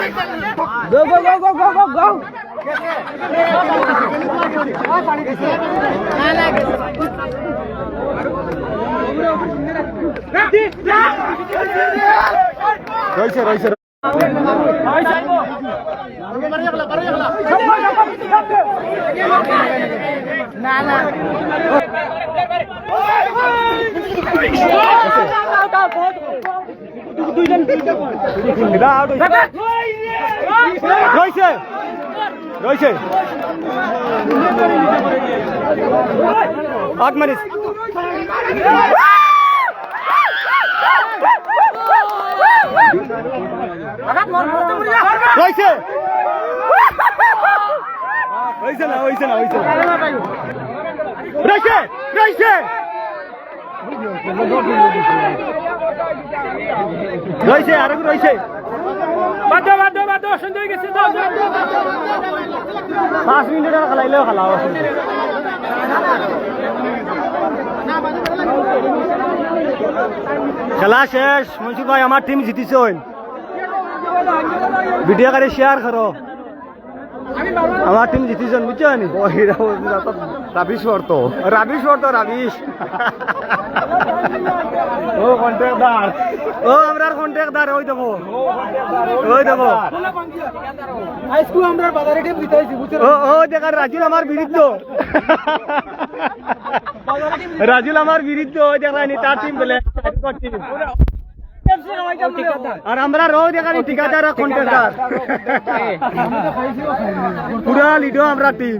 Go, go, go, go, go, go, go. রয়েছে রয়েছে না না রয়েছে রয়েছে 8 মিনিট রয়েছে হয়েছে না হয়েছে না হয়েছে রয়েছে রয়েছে রয়েছে আর রয়েছে বাধ্য বাধ্য বাধ্য সুন্দর গেছে 5 মিনিট খেলাইলেও খেলা খেলা শেষ মনসুর ভাই আমার টিম জিতিছে ভিডিও করে শেয়ার করো আমার টিম জিতিছেন বুঝছেন রাবিশ করতো রাবিশ ও কন্ট্রাক্টদার ও আমরার কন্ট্রাক্টদার ওই দেবো আজকে আমরা বাজারে টিম জিতাইছি বুঝছো ও দেখার রাজুল আমার বিরুদ্ধ ওই দেখানি তার টিম বলে আর আমরা রো দেখানি ঠিকাদার কন্ট্রাক্টদার পুরা লিডো আমরা টিম